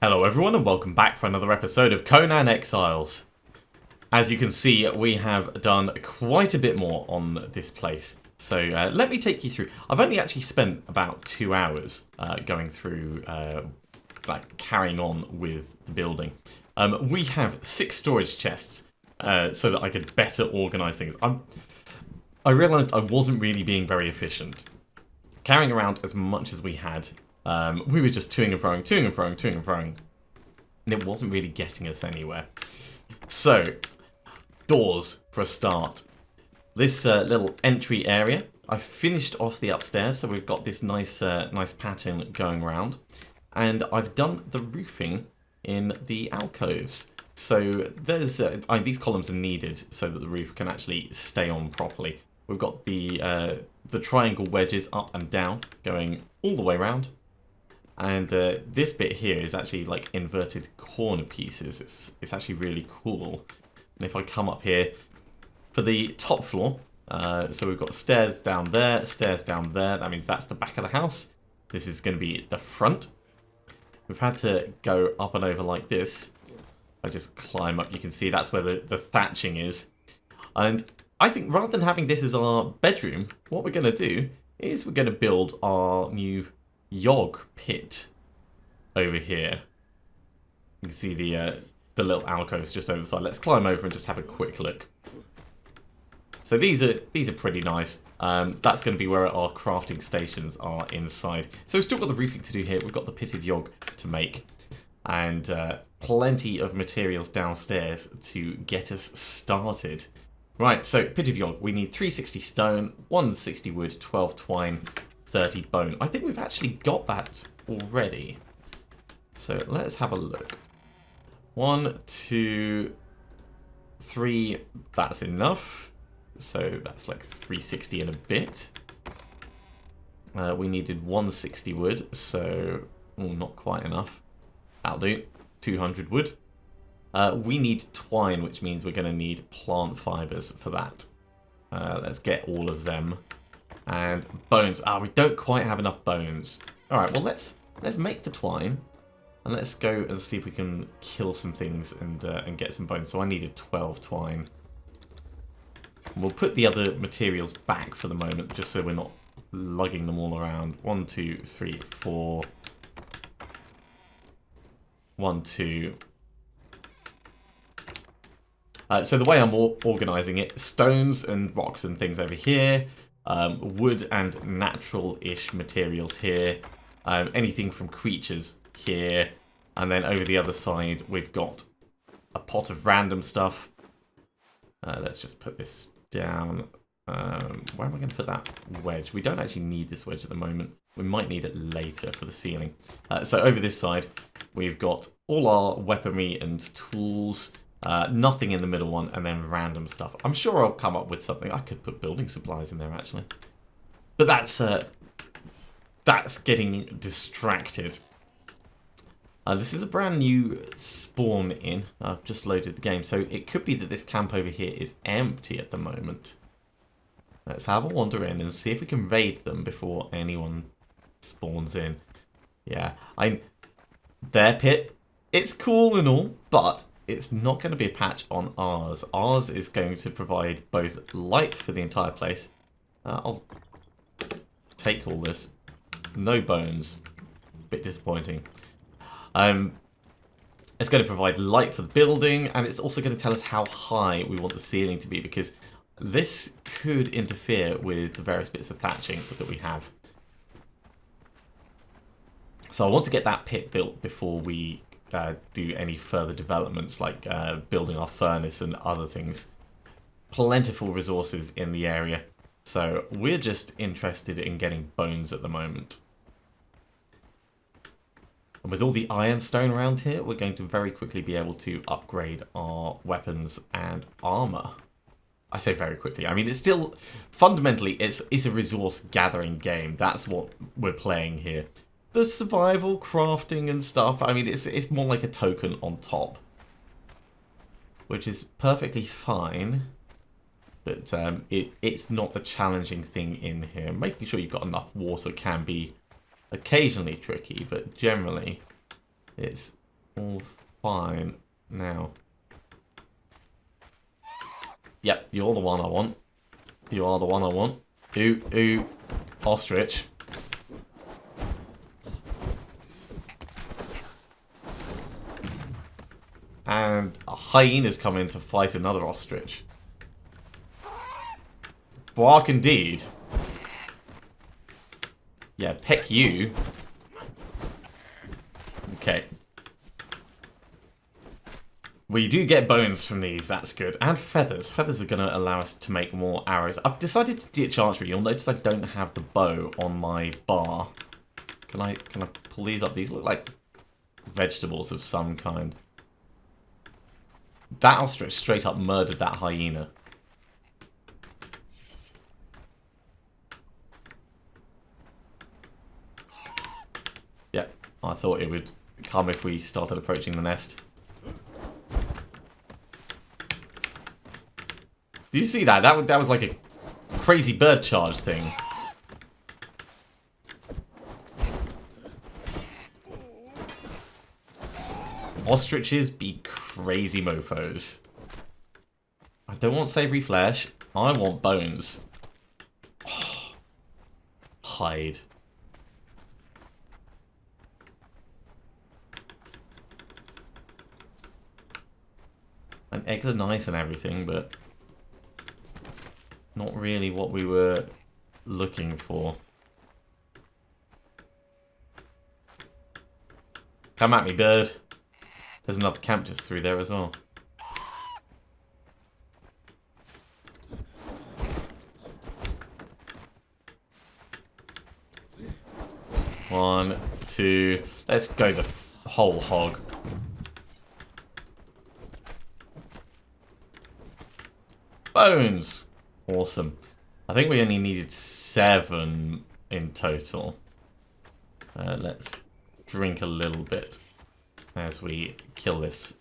Hello everyone and welcome back for another episode of Conan Exiles. As you can see, we have done quite a bit more on this place. So let me take you through. I've only actually spent about 2 hours going through, carrying on with the building. We have 6 storage chests so that I could better organise things. I realised I wasn't really being very efficient. Carrying around as much as we had. We were just toing and froing, toing and froing, toing and froing. And it wasn't really getting us anywhere. So, doors for a start. This little entry area, I've finished off the upstairs, so we've got this nice pattern going around. And I've done the roofing in the alcoves. So there's these columns are needed so that the roof can actually stay on properly. We've got the triangle wedges up and down going all the way around. And this bit here is actually like inverted corner pieces. It's actually really cool. And if I come up here for the top floor, so we've got stairs down there, stairs down there. That means that's the back of the house. This is going to be the front. We've had to go up and over like this. I just climb up. You can see that's where the thatching is. And I think rather than having this as our bedroom, what we're going to do is we're going to build our new Yog pit over here. You can see the little alcoves just over the side. Let's climb over and just have a quick look. So these are pretty nice. That's going to be where our crafting stations are inside. So we've still got the roofing to do here. We've got the pit of Yog to make, and plenty of materials downstairs to get us started. Right, so pit of Yog. We need 360 stone, 160 wood, 12 twine, 30 bone. I think we've actually got that already. So let's have a look. 1, 2, 3. That's enough. So that's like 360 and a bit. We needed 160 wood, so not quite enough. That'll do. 200 wood. We need twine, which means we're going to need plant fibers for that. Let's get all of them. And bones. We don't quite have enough bones. Alright, well let's make the twine. And let's go and see if we can kill some things and get some bones. So I needed 12 twine. And we'll put the other materials back for the moment, just so we're not lugging them all around. 1, 2, 3, 4. 1, 2. So the way I'm organising it, stones and rocks and things over here. Wood and natural-ish materials here. Anything from creatures here. And then over the other side, we've got a pot of random stuff. Let's just put this down. Where am I going to put that wedge? We don't actually need this wedge at the moment. We might need it later for the ceiling. So over this side, we've got all our weaponry and tools. Nothing in the middle one, and then random stuff. I'm sure I'll come up with something. I could put building supplies in there, actually. But that's getting distracted. This is a brand new spawn in. I've just loaded the game, so it could be that this camp over here is empty at the moment. Let's have a wander in and see if we can raid them before anyone spawns in. Yeah, their pit, it's cool and all, but it's not going to be a patch on ours. Ours is going to provide both light for the entire place. I'll take all this. No bones. Bit disappointing. It's going to provide light for the building, and it's also going to tell us how high we want the ceiling to be, because this could interfere with the various bits of thatching that we have. So I want to get that pit built before we do any further developments, like building our furnace and other things. Plentiful resources in the area, so we're just interested in getting bones at the moment. And with all the ironstone around here, we're going to very quickly be able to upgrade our weapons and armor. I say very quickly. I mean, it's still fundamentally it's a resource gathering game. That's what we're playing here. The survival, crafting and stuff, I mean, it's more like a token on top. Which is perfectly fine. But it's not the challenging thing in here. Making sure you've got enough water can be occasionally tricky, but generally it's all fine now. Yep, you're the one I want. You are the one I want. Ooh, ooh, ostrich. And a hyena's come in to fight another ostrich. Bark indeed. Yeah, peck you. Okay. We do get bones from these, that's good. And feathers. Feathers are going to allow us to make more arrows. I've decided to ditch archery. You'll notice I don't have the bow on my bar. Can I pull these up? These look like vegetables of some kind. That ostrich straight up murdered that hyena. Yep, I thought it would come if we started approaching the nest. Did you see that? That was like a crazy bird charge thing. Ostriches be crazy mofos. I don't want savoury flesh. I want bones. Oh, hide. And eggs are nice and everything, but not really what we were looking for. Come at me, bird. There's another camp just through there as well. One, two. Let's go the whole hog. Bones. Awesome. I think we only needed 7 in total. Let's drink a little bit as we kill this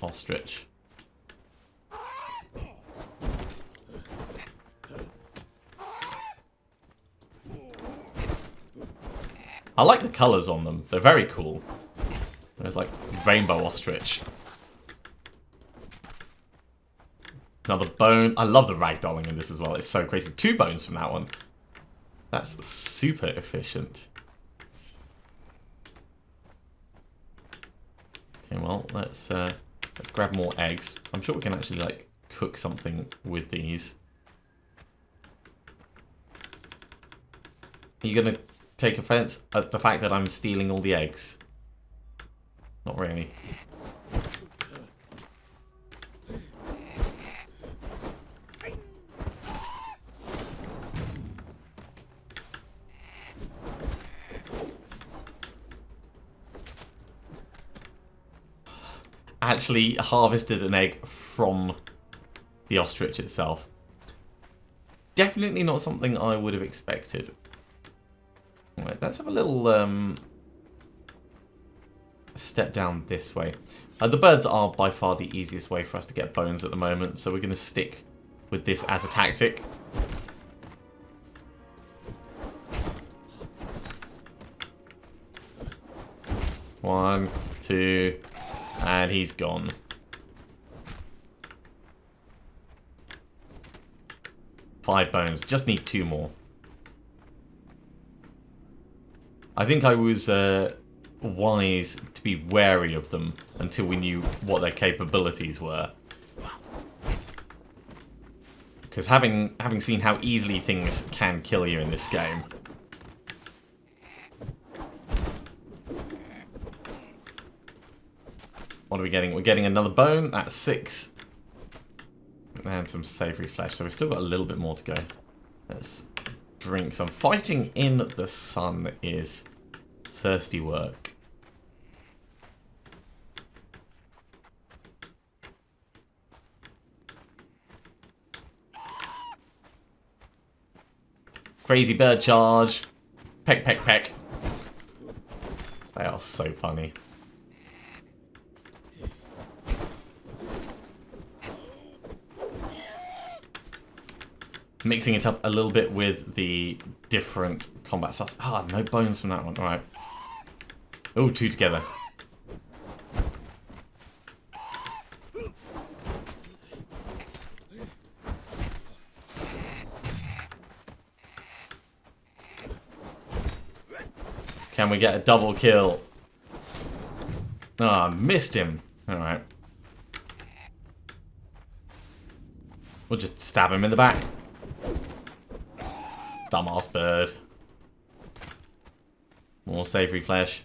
ostrich. I like the colours on them. They're very cool. There's like rainbow ostrich. Another bone. I love the ragdolling in this as well. It's so crazy. 2 bones from that one. That's super efficient. Okay, well, let's grab more eggs. I'm sure we can actually like cook something with these. Are you gonna take offense at the fact that I'm stealing all the eggs? Not really. Actually harvested an egg from the ostrich itself. Definitely not something I would have expected. Right, let's have a little step down this way. The birds are by far the easiest way for us to get bones at the moment, so we're going to stick with this as a tactic. One, two, and he's gone. Five bones. Just need 2 more. I think I was wise to be wary of them until we knew what their capabilities were. Because having seen how easily things can kill you in this game. What are we getting? We're getting another bone. That's 6. And some savoury flesh. So we've still got a little bit more to go. Let's drink some. Fighting in the sun is thirsty work. Crazy bird charge. Peck, peck, peck. They are so funny. Mixing it up a little bit with the different combat styles. Ah, no bones from that one. Alright. Oh, 2 together. Can we get a double kill? Ah, missed him. Alright. We'll just stab him in the back. Dumbass bird. More savoury flesh.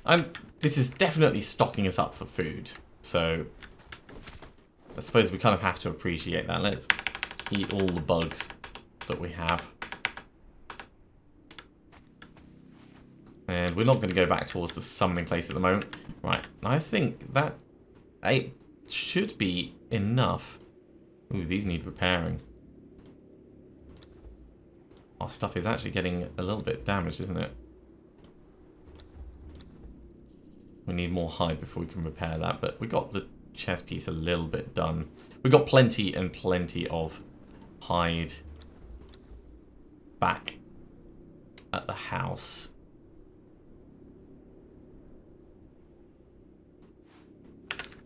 And this is definitely stocking us up for food. So, I suppose we kind of have to appreciate that. Let's eat all the bugs that we have. And we're not going to go back towards the summoning place at the moment. Right, I think that should be enough. Ooh, these need repairing. Our stuff is actually getting a little bit damaged, isn't it? We need more hide before we can repair that, but we got the chest piece a little bit done. We got plenty and plenty of hide back at the house.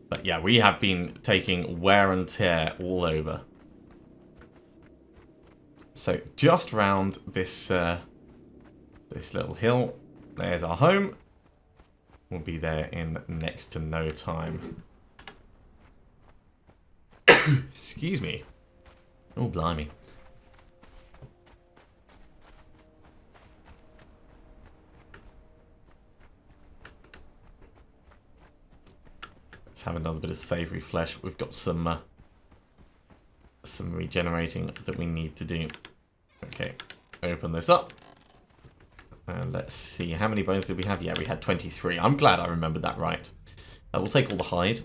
But yeah, we have been taking wear and tear all over. So just round this this little hill, there's our home. We'll be there in next to no time. Excuse me. Oh, blimey. Let's have another bit of savoury flesh. We've got some regenerating that we need to do. Okay, open this up. And let's see, how many bones did we have? Yeah, we had 23. I'm glad I remembered that right. We'll take all the hide.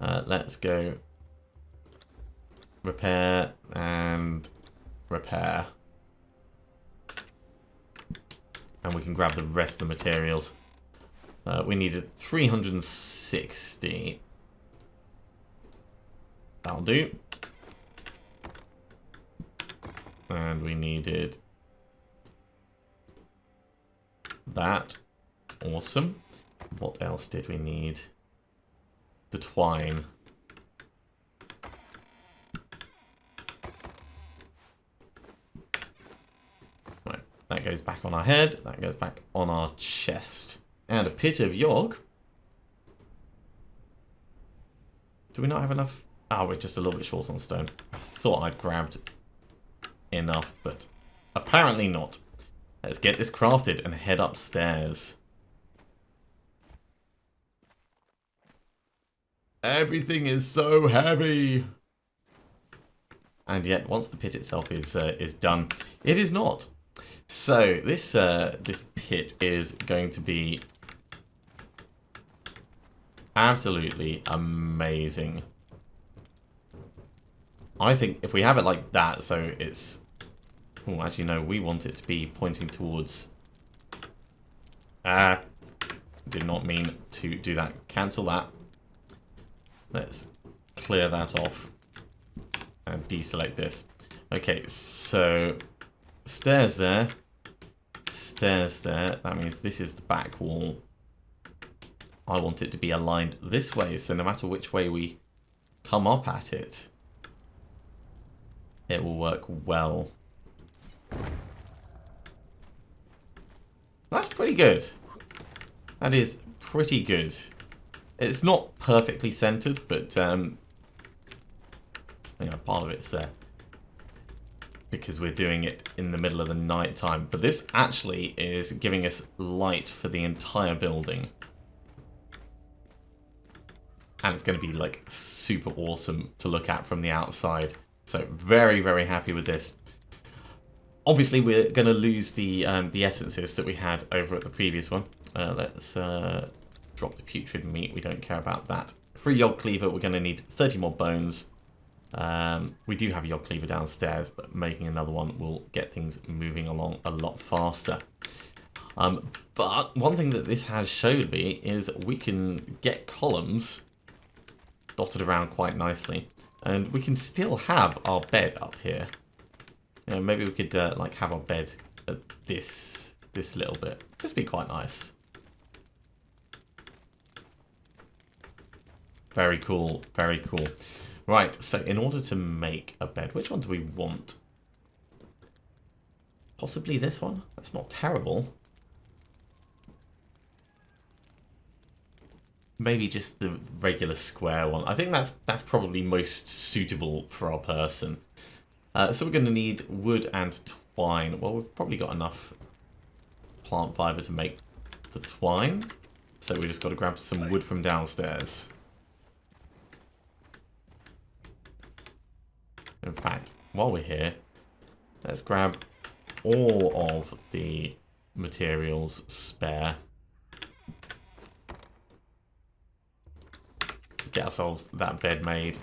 Let's go repair and repair. And we can grab the rest of the materials. We needed 360. That'll do. And we needed that. Awesome. What else did we need? The twine. Right, that goes back on our head. That goes back on our chest. And a pit of yog. Do we not have enough? Oh, we're just a little bit short on stone. I thought I'd grabbed enough, but apparently not. Let's get this crafted and head upstairs. Everything is so heavy. And yet, once the pit itself is done, it is not. So this this pit is going to be absolutely amazing. I think if we have it like that, so it's... Oh, actually, no, we want it to be pointing towards... Did not mean to do that. Cancel that. Let's clear that off. And deselect this. Okay, so... Stairs there. Stairs there. That means this is the back wall. I want it to be aligned this way, so no matter which way we come up at it, it will work well. That's pretty good. That is pretty good. It's not perfectly centered, but you know, part of it's because we're doing it in the middle of the night time. But this actually is giving us light for the entire building. And it's going to be like super awesome to look at from the outside. So very, very happy with this. Obviously, we're going to lose the essences that we had over at the previous one. Let's drop the putrid meat. We don't care about that. For a yog cleaver, we're going to need 30 more bones. We do have a yog cleaver downstairs, but making another one will get things moving along a lot faster. But one thing that this has showed me is we can get columns dotted around quite nicely. And we can still have our bed up here. You know, maybe we could like have our bed at this little bit. This would be quite nice. Very cool, very cool. Right, so in order to make a bed, which one do we want? Possibly this one? That's not terrible. maybe just the regular square one. I think that's probably most suitable for our person. So we're going to need wood and twine. Well, we've probably got enough plant fiber to make the twine. So we just got to grab some wood from downstairs. In fact, while we're here, let's grab all of the materials spare. Get ourselves that bed made.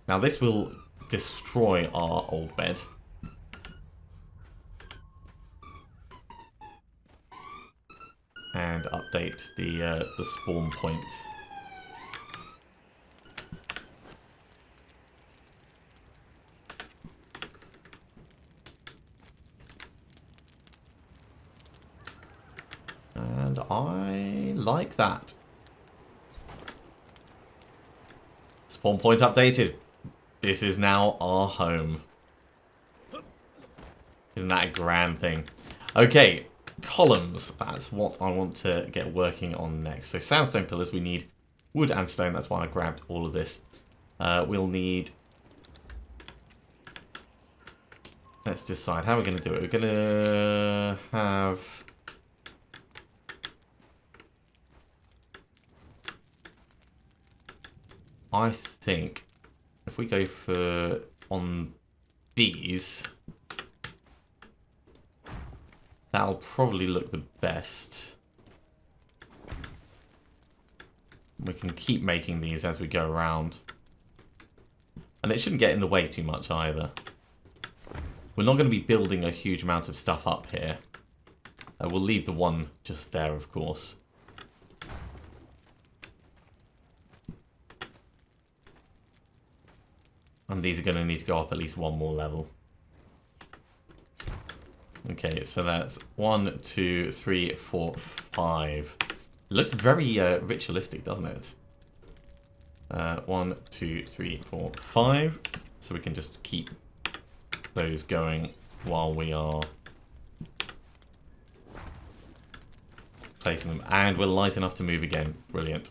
Now this will destroy our old bed. And update the spawn point. And I like that. Spawn point updated. This is now our home. Isn't that a grand thing? Okay, columns. That's what I want to get working on next. So sandstone pillars, we need wood and stone. That's why I grabbed all of this. We'll need... Let's decide how we're going to do it. We're going to have... I think if we go for on these, that'll probably look the best. We can keep making these as we go around. And it shouldn't get in the way too much either. We're not going to be building a huge amount of stuff up here. We'll leave the one just there, of course. And these are going to need to go up at least one more level. Okay, so that's 1, 2, 3, 4, 5. It looks very ritualistic, doesn't it? 1, 2, 3, 4, 5. So we can just keep those going while we are placing them. And we're light enough to move again. Brilliant.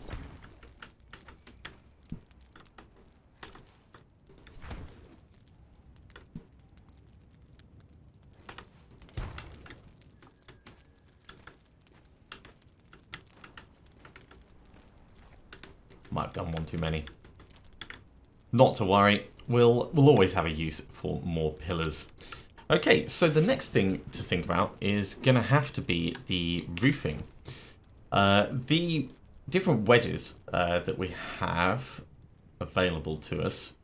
Might have done one too many. Not to worry, we'll always have a use for more pillars. Okay, so the next thing to think about is going to have to be the roofing. The different wedges that we have available to us,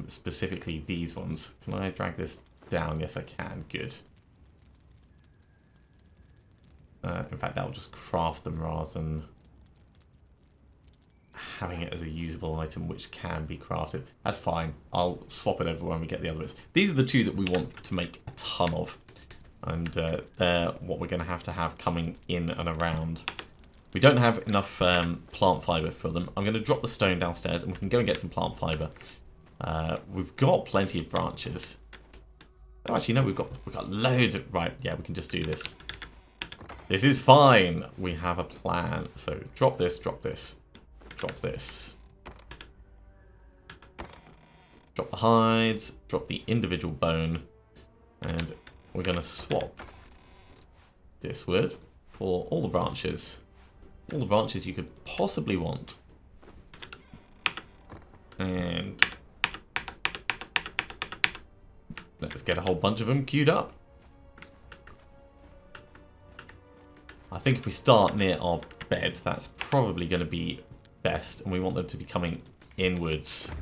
specifically these ones. Can I drag this down? Yes, I can. Good. In fact, that'll just craft them rather than having it as a usable item which can be crafted. That's fine. I'll swap it over when we get the other bits. These are the two that we want to make a ton of. And they're what we're going to have coming in and around. We don't have enough plant fibre for them. I'm going to drop the stone downstairs and we can go and get some plant fibre. We've got plenty of branches. Oh, actually, no, we've got loads of... Right, yeah, we can just do this. This is fine. We have a plan. So drop this, drop this. Drop this. Drop the hides. Drop the individual bone. And we're going to swap this wood for all the branches. All the branches you could possibly want. And let's get a whole bunch of them queued up. I think if we start near our bed, that's probably going to be best, and we want them to be coming inwards.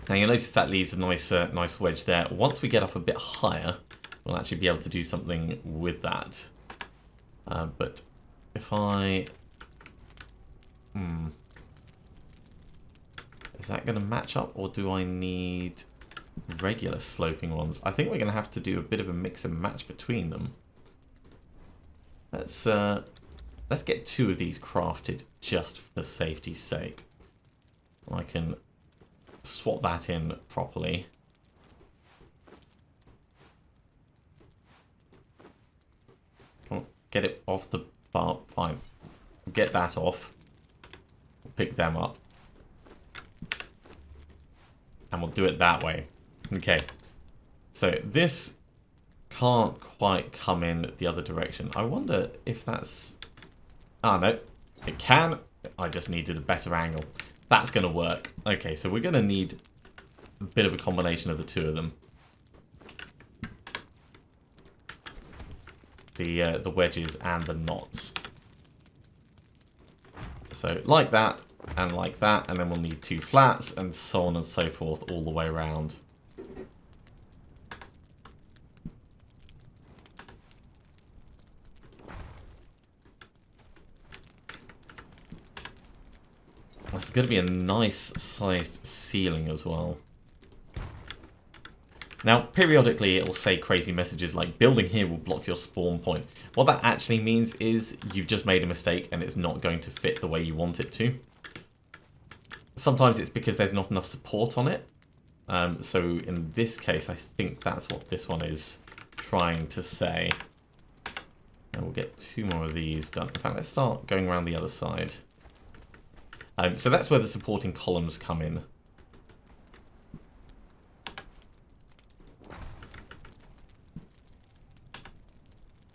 Now you'll notice that leaves a nice wedge there. Once we get up a bit higher, we'll actually be able to do something with that. But if I... Is that going to match up, or do I need regular sloping ones? I think we're going to have to do a bit of a mix and match between them. Let's get 2 of these crafted just for safety's sake. I can swap that in properly. get it off the bar. Fine. Get that off. Pick them up. And we'll do it that way. Okay. So this can't quite come in the other direction. I wonder if that's... Ah, no. It can. I just needed a better angle. That's going to work. Okay, so we're going to need a bit of a combination of the two of them. The wedges and the knots. So like that, and then we'll need two flats, and so on and so forth all the way around. This is going to be a nice sized ceiling as well. Now, periodically it will say crazy messages like, building here will block your spawn point. What that actually means is you've just made a mistake and it's not going to fit the way you want it to. Sometimes it's because there's not enough support on it. So in this case, I think that's what this one is trying to say. And we'll get two more of these done. In fact, let's start going around the other side. So that's where the supporting columns come in.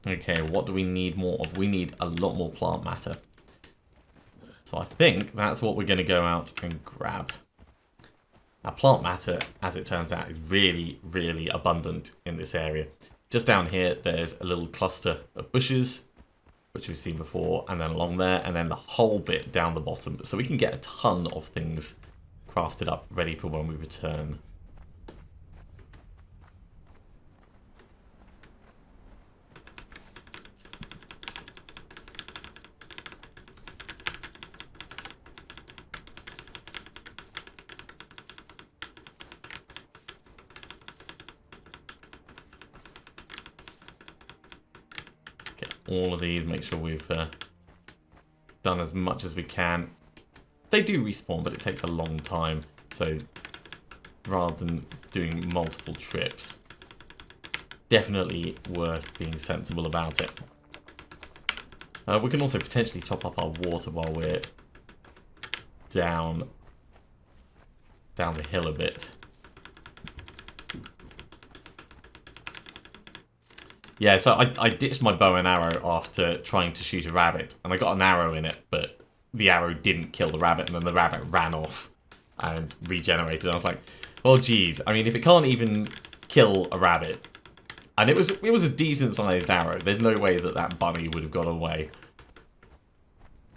Okay, what do we need more of? We need a lot more plant matter. So I think that's what we're going to go out and grab. Now, plant matter, as it turns out, is really, really abundant in this area. Just down here, there's a little cluster of bushes, which we've seen before, and then along there, and then the whole bit down the bottom. So we can get a ton of things crafted up, ready for when we return. All of these, make sure we've done as much as we can. They do respawn, but it takes a long time. So rather than doing multiple trips, definitely worth being sensible about it. We can also potentially top up our water while we're down the hill a bit. Yeah, so I ditched my bow and arrow after trying to shoot a rabbit, and I got an arrow in it, but the arrow didn't kill the rabbit, and then the rabbit ran off and regenerated. And I was like, oh geez, I mean, if it can't even kill a rabbit, and it was a decent-sized arrow, there's no way that that bunny would have got away.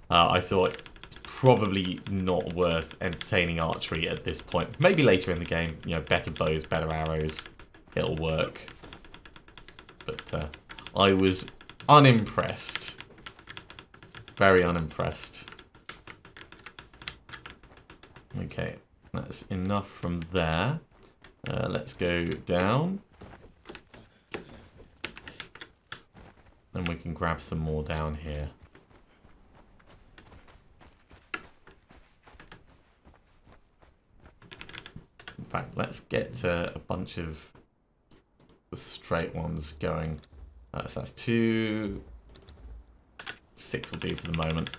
I thought it's probably not worth entertaining archery at this point. Maybe later in the game, you know, better bows, better arrows, it'll work. But I was unimpressed. Very unimpressed. Okay, that's enough from there. Let's go down. And we can grab some more down here. In fact, let's get a bunch of the straight ones going. So that's 2. 6 will do for the moment.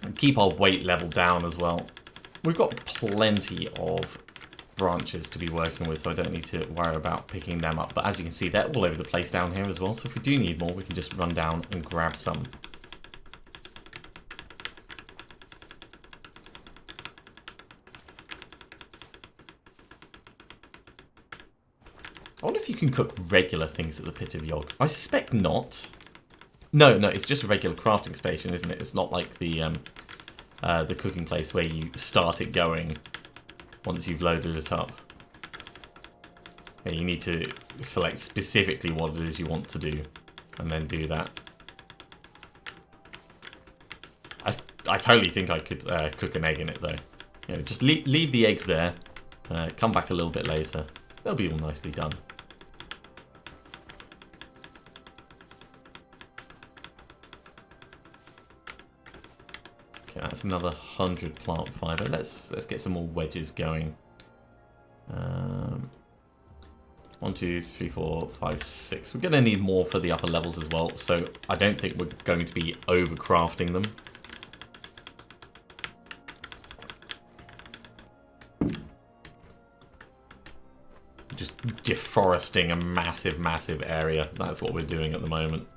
And keep our weight level down as well. We've got plenty of branches to be working with, so I don't need to worry about picking them up. But as you can see, they're all over the place down here as well. So if we do need more, we can just run down and grab some. I wonder if you can cook regular things at the Pit of Yog. I suspect not. No, it's just a regular crafting station, isn't it? It's not like the cooking place where you start it going once you've loaded it up. Yeah, you need to select specifically what it is you want to do, and then do that. I totally think I could cook an egg in it, though. You know, just leave the eggs there, come back a little bit later. They'll be all nicely done. Okay, that's another 100 plant fiber. Let's get some more wedges going. 1, 2, 3, 4, 5, 6. We're going to need more for the upper levels as well, so I don't think we're going to be overcrafting them. Just deforesting a massive, massive area. That's what we're doing at the moment.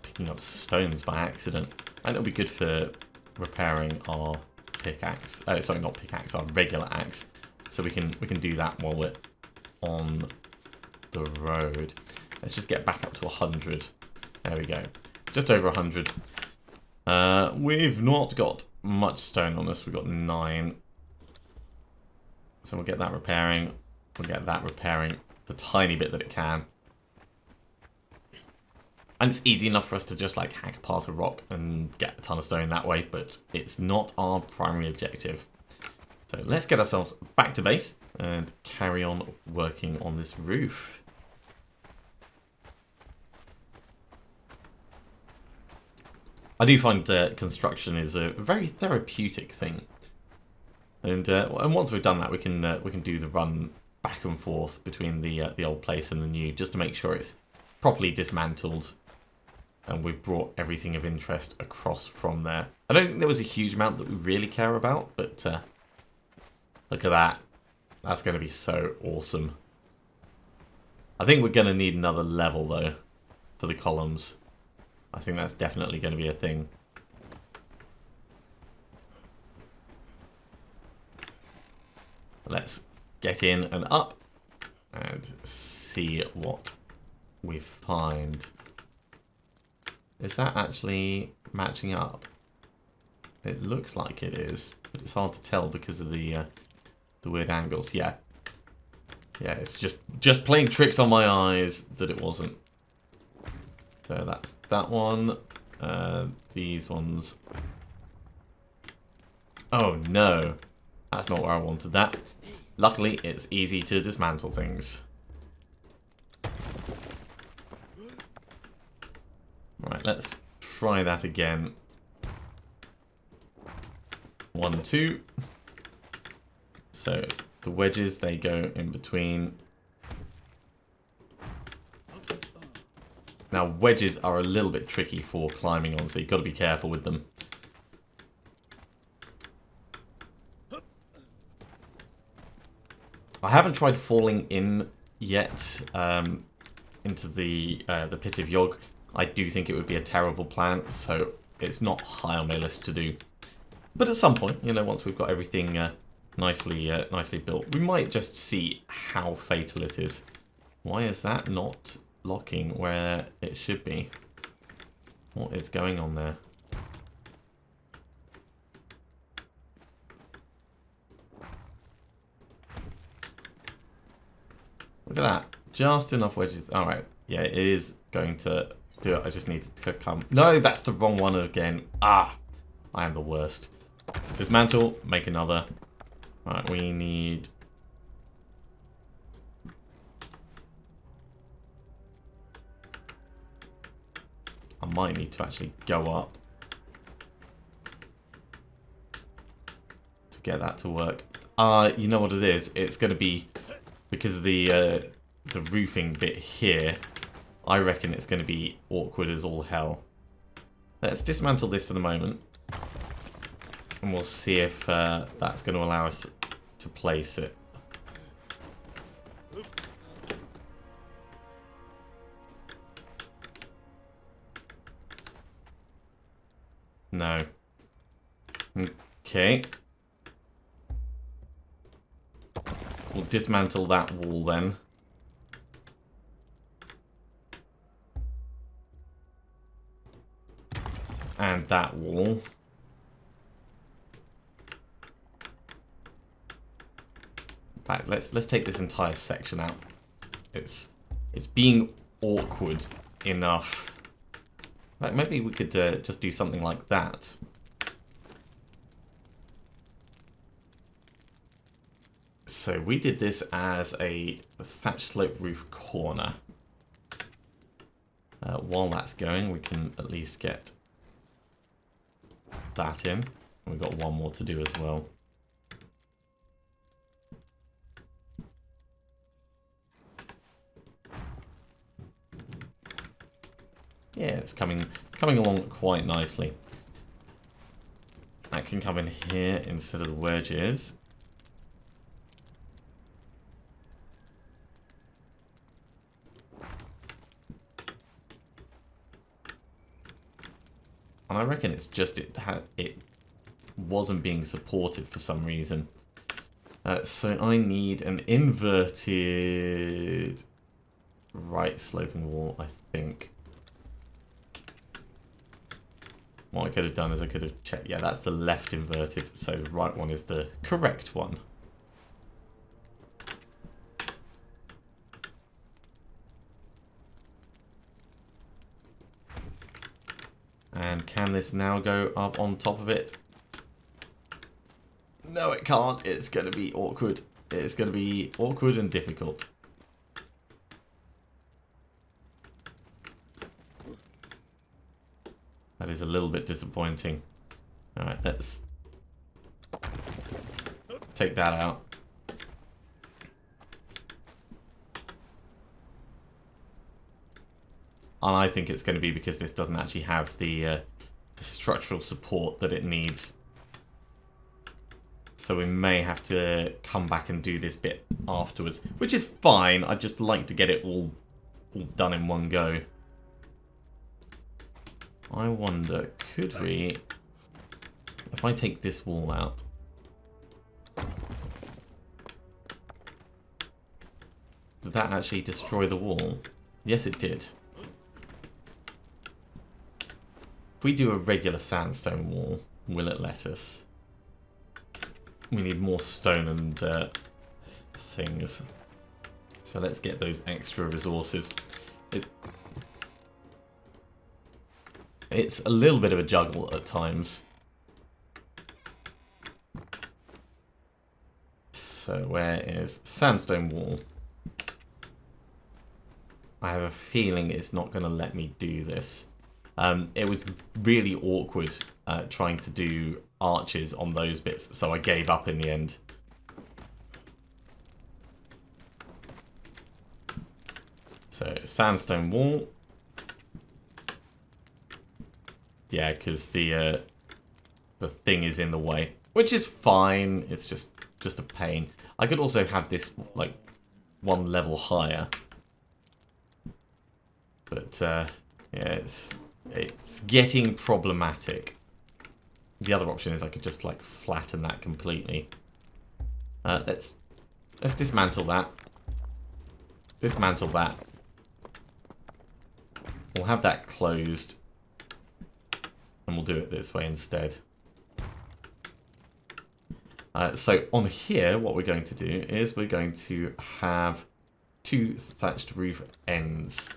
Picking up stones by accident. And it'll be good for repairing our pickaxe. Oh, sorry, not pickaxe, our regular axe. So we can do that while we're on the road. Let's just get back up to 100. There we go. Just over 100. We've not got much stone on us. We've got 9. So we'll get that repairing. We'll get that repairing the tiny bit that it can. And it's easy enough for us to just like hack apart a rock and get a ton of stone that way, but it's not our primary objective. So let's get ourselves back to base and carry on working on this roof. I do find construction is a very therapeutic thing, and once we've done that, we can do the run back and forth between the old place and the new, just to make sure it's properly dismantled, and we've brought everything of interest across from there. I don't think there was a huge amount that we really care about, but look at that. That's going to be so awesome. I think we're going to need another level, though, for the columns. I think that's definitely going to be a thing. Let's get in and up and see what we find. Is that actually matching up? It looks like it is, but it's hard to tell because of the weird angles. Yeah, it's just playing tricks on my eyes that it wasn't. So that's that one. These ones. Oh no, that's not where I wanted that. Luckily, it's easy to dismantle things. Right, let's try that again. 1, 2. So the wedges, they go in between. Now wedges are a little bit tricky for climbing on, so you've got to be careful with them. I haven't tried falling in yet into the pit of Yog. I do think it would be a terrible plan, so it's not high on my list to do. But at some point, you know, once we've got everything nicely built, we might just see how fatal it is. Why is that not locking where it should be? What is going on there? Look at that. Just enough wedges. Alright. Yeah, it is going to do it. I just need to come. No, that's the wrong one again. Ah! I am the worst. Dismantle. Make another. Right, we need... I might need to actually go up to get that to work. You know what it is? It's going to be because of the roofing bit here. I reckon it's going to be awkward as all hell. Let's dismantle this for the moment, and we'll see if that's going to allow us to place it. No. Okay. We'll dismantle that wall then. And that wall. In fact, let's take this entire section out. It's being awkward enough. Like maybe we could just do something like that. So we did this as a thatch slope roof corner. While that's going, we can at least get that in. We've got one more to do as well. Yeah, it's coming along quite nicely. That can come in here instead of the wedges. And I reckon it's just it wasn't being supported for some reason. So I need an inverted right sloping wall, I think. What I could have done is I could have checked. Yeah, that's the left inverted, so the right one is the correct one. And can this now go up on top of it? No, it can't. It's going to be awkward. It's going to be awkward and difficult. That is a little bit disappointing. Alright, let's take that out. And I think it's going to be because this doesn't actually have the structural support that it needs. So we may have to come back and do this bit afterwards, which is fine. I'd just like to get it all done in one go. I wonder, could we, if I take this wall out, did that actually destroy the wall? Yes, it did. If we do a regular sandstone wall, will it let us? We need more stone and things. So let's get those extra resources. It's a little bit of a juggle at times. So where is sandstone wall? I have a feeling it's not going to let me do this. It was really awkward trying to do arches on those bits, so I gave up in the end. So sandstone wall. Yeah, because the thing is in the way, which is fine. It's just a pain. I could also have this like one level higher, but yeah, it's getting problematic. The other option is I could just like flatten that completely. Let's dismantle that. Dismantle that. We'll have that closed. And we'll do it this way instead. So on here, what we're going to do is we're going to have two thatched roof ends.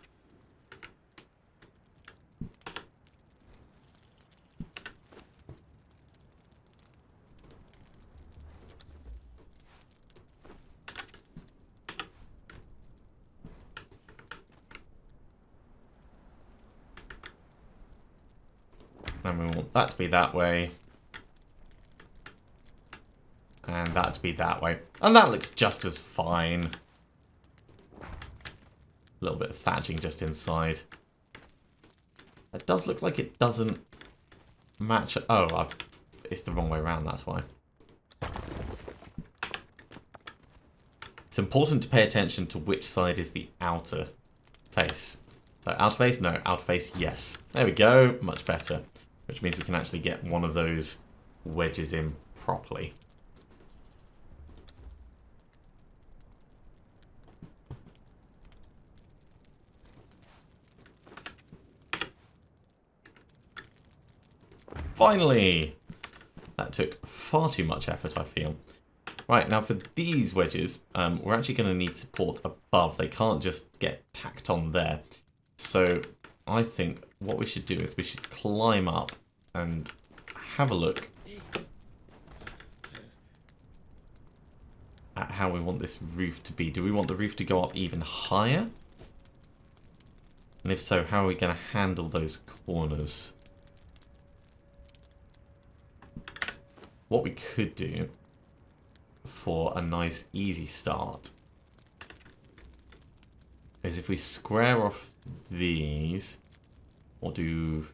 And we want that to be that way. And that to be that way. And that looks just as fine. A little bit of thatching just inside. It does look like it doesn't match. Oh, it's the wrong way around, that's why. It's important to pay attention to which side is the outer face. So outer face, no. Outer face, yes. There we go. Much better. Which means we can actually get one of those wedges in properly. Finally! That took far too much effort, I feel. Right, now for these wedges, we're actually going to need support above. They can't just get tacked on there. So I think what we should do is we should climb up and have a look at how we want this roof to be. Do we want the roof to go up even higher? And if so, how are we going to handle those corners? What we could do for a nice easy start is if we square off these, or do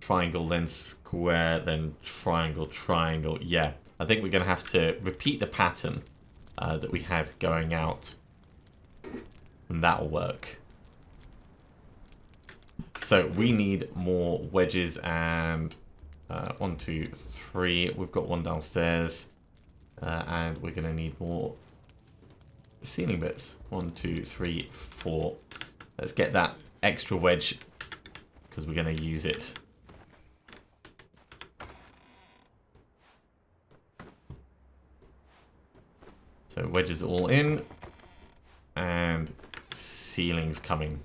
triangle, then square, then triangle, triangle. Yeah, I think we're going to have to repeat the pattern that we had going out, and that'll work. So we need more wedges, and 1, 2, 3. We've got one downstairs, and we're going to need more ceiling bits. 1, 2, 3, 4. Let's get that extra wedge because we're going to use it. So wedges all in, and ceilings coming.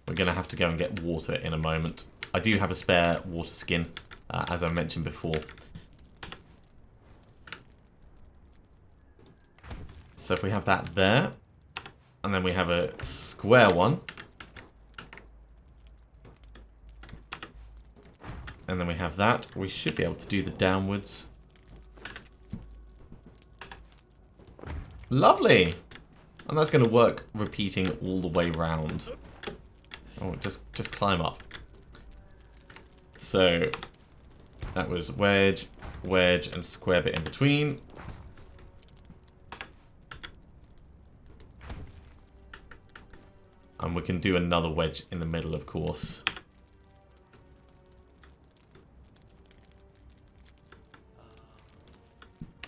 We're going to have to go and get water in a moment. I do have a spare water skin, as I mentioned before. So if we have that there, and then we have a square one, and then we have that, we should be able to do the downwards. Lovely! And that's going to work repeating all the way round. Oh, just climb up. So that was wedge, wedge, and square bit in between. And we can do another wedge in the middle, of course.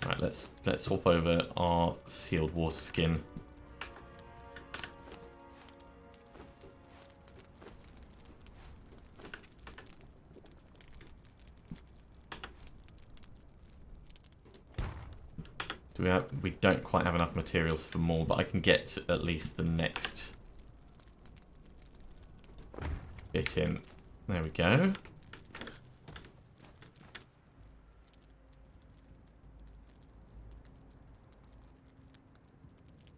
Right, let's swap over our sealed water skin. We don't quite have enough materials for more, but I can get at least the next bit in. There we go.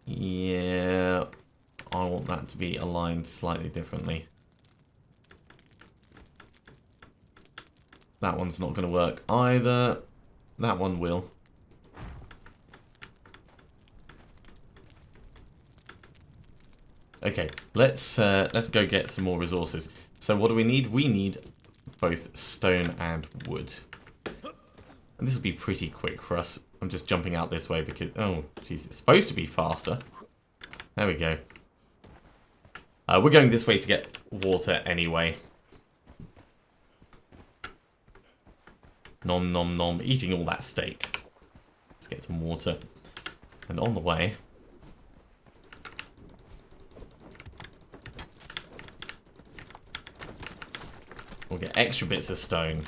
Yeah, I want that to be aligned slightly differently. That one's not going to work either. That one will. Okay, let's go get some more resources. So what do we need? We need both stone and wood. And this will be pretty quick for us. I'm just jumping out this way because... Oh, jeez, it's supposed to be faster. There we go. We're going this way to get water anyway. Nom nom nom, eating all that steak. Let's get some water. And on the way... we'll get extra bits of stone.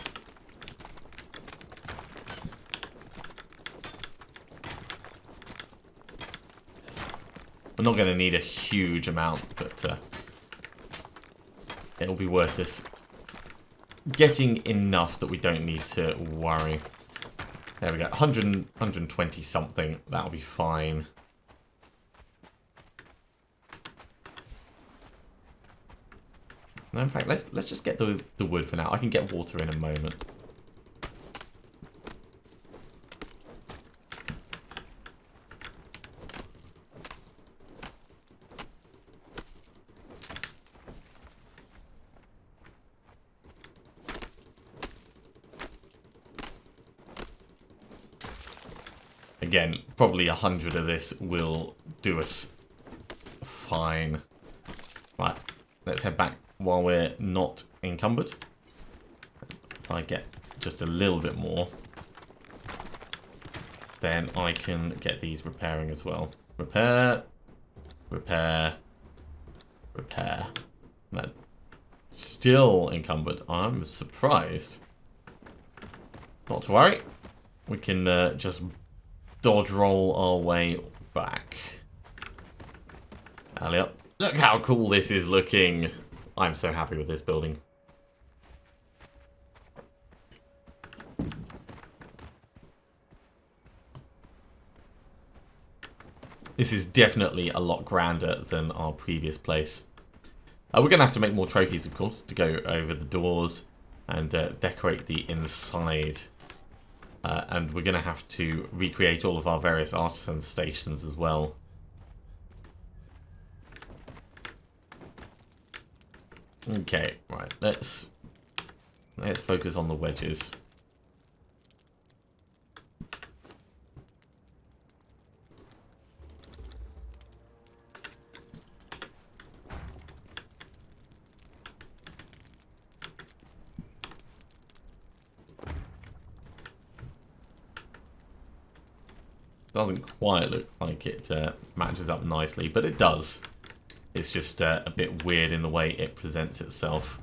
We're not going to need a huge amount, but it'll be worth this. Getting enough that we don't need to worry. There we go, 120 something. That'll be fine. No, in fact, let's just get the wood for now. I can get water in a moment. Again, probably 100 of this will do us fine. Right, let's head back while we're not encumbered. If I get just a little bit more, then I can get these repairing as well. Repair, repair, repair. No, still encumbered. I'm surprised. Not to worry. We can just dodge roll our way back. Alley up. Look how cool this is looking. I'm so happy with this building. This is definitely a lot grander than our previous place. We're going to have to make more trophies, of course, to go over the doors and decorate the inside. And we're going to have to recreate all of our various artisan stations as well. Okay, right, let's focus on the wedges. Doesn't quite look like it matches up nicely, but it does. It's just a bit weird in the way it presents itself.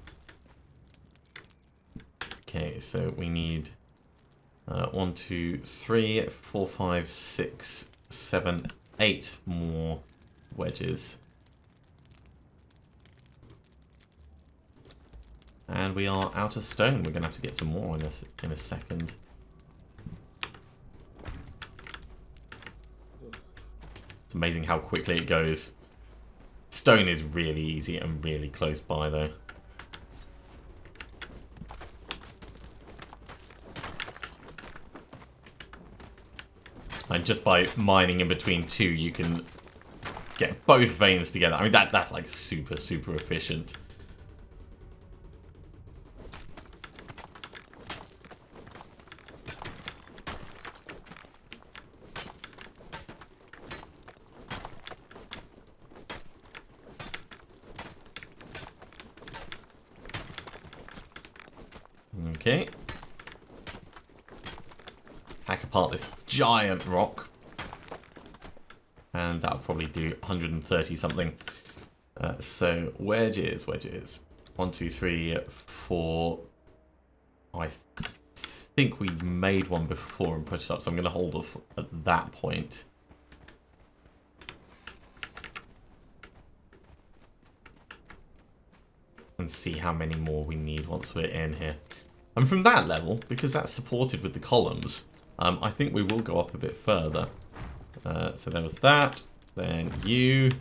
Okay, so we need 1, 2, 3, 4, 5, 6, 7, 8 more wedges. And we are out of stone. We're going to have to get some more in a second. It's amazing how quickly it goes. Stone is really easy and really close by, though. And just by mining in between two, you can get both veins together. I mean, that's like super, super efficient. Okay. Hack apart this giant rock. And that'll probably do 130 something. So wedges. 1, 2, 3, 4. I think we made one before and put it up, so I'm going to hold off at that point. And see how many more we need once we're in here. And from that level, because that's supported with the columns, I think we will go up a bit further. So there was that, then you,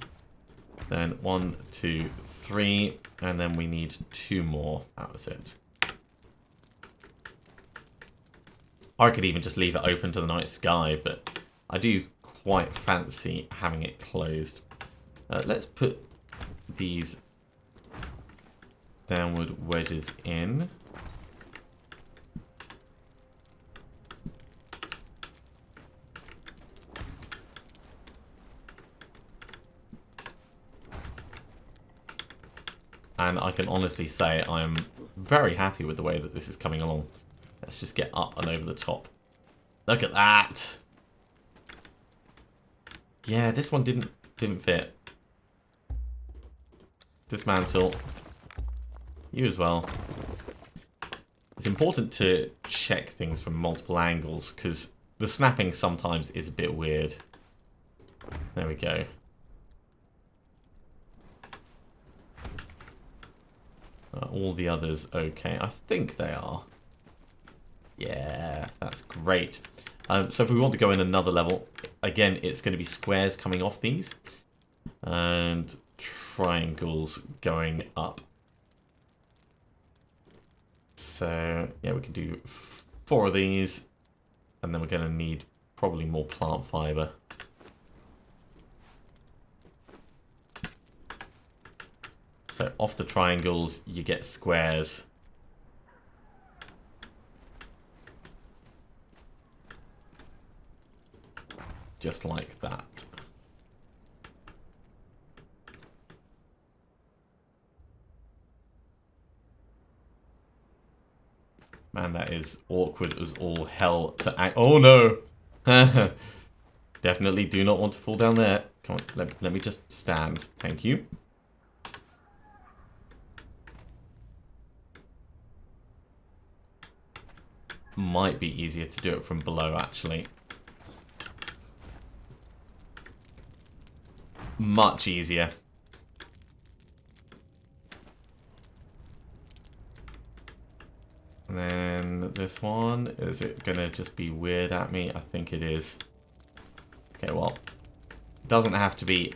then 1, 2, 3, and then we need 2 more. That was it. I could even just leave it open to the night sky, but I do quite fancy having it closed. Let's put these downward wedges in. And I can honestly say I'm very happy with the way that this is coming along. Let's just get up and over the top. Look at that! Yeah, this one didn't fit. Dismantle. You as well. It's important to check things from multiple angles because the snapping sometimes is a bit weird. There we go. All the others okay? I think they are. Yeah, that's great. So if we want to go in another level, again, it's going to be squares coming off these. And triangles going up. So, yeah, we can do 4 of these. And then we're going to need probably more plant fibre. So off the triangles, you get squares. Just like that. Man, that is awkward as all hell to act. Oh no! Definitely do not want to fall down there. Come on, let me just stand. Thank you. Might be easier to do it from below, actually. Much easier. And then this one, is it gonna just be weird at me? I think it is. Okay, well, Doesn't have to be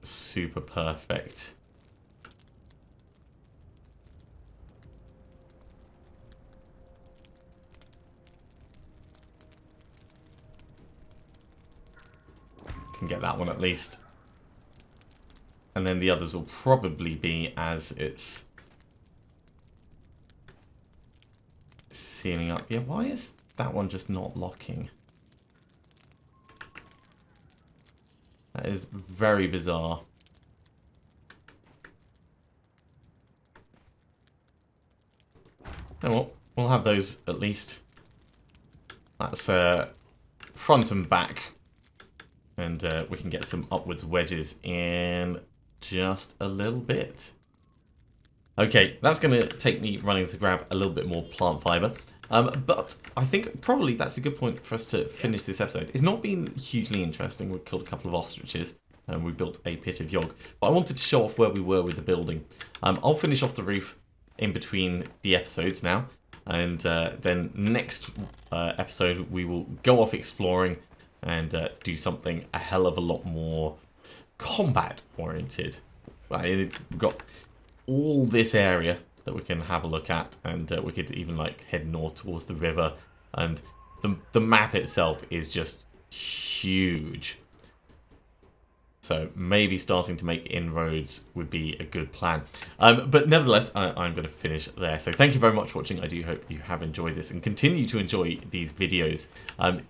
super perfect. Can get that one at least. And then the others will probably be as it's sealing up. Yeah, why is that one just not locking? That is very bizarre. And we'll have those at least. That's front and back. And we can get some upwards wedges in just a little bit. Okay, that's going to take me running to grab a little bit more plant fiber. But I think probably that's a good point for us to finish this episode. It's not been hugely interesting. We killed a couple of ostriches and we built a pit of yog. But I wanted to show off where we were with the building. I'll finish off the roof in between the episodes now. And then next episode we will go off exploring and do something a hell of a lot more combat oriented. We've got all this area that we can have a look at, and we could even like head north towards the river, and the map itself is just huge. So maybe starting to make inroads would be a good plan. But nevertheless, I'm going to finish there. So thank you very much for watching. I do hope you have enjoyed this and continue to enjoy these videos.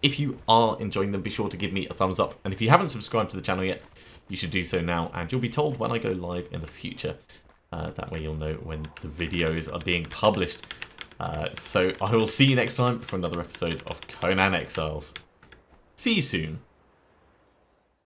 If you are enjoying them, be sure to give me a thumbs up. And if you haven't subscribed to the channel yet, you should do so now. And you'll be told when I go live in the future. That way you'll know when the videos are being published. So I will see you next time for another episode of Conan Exiles. See you soon.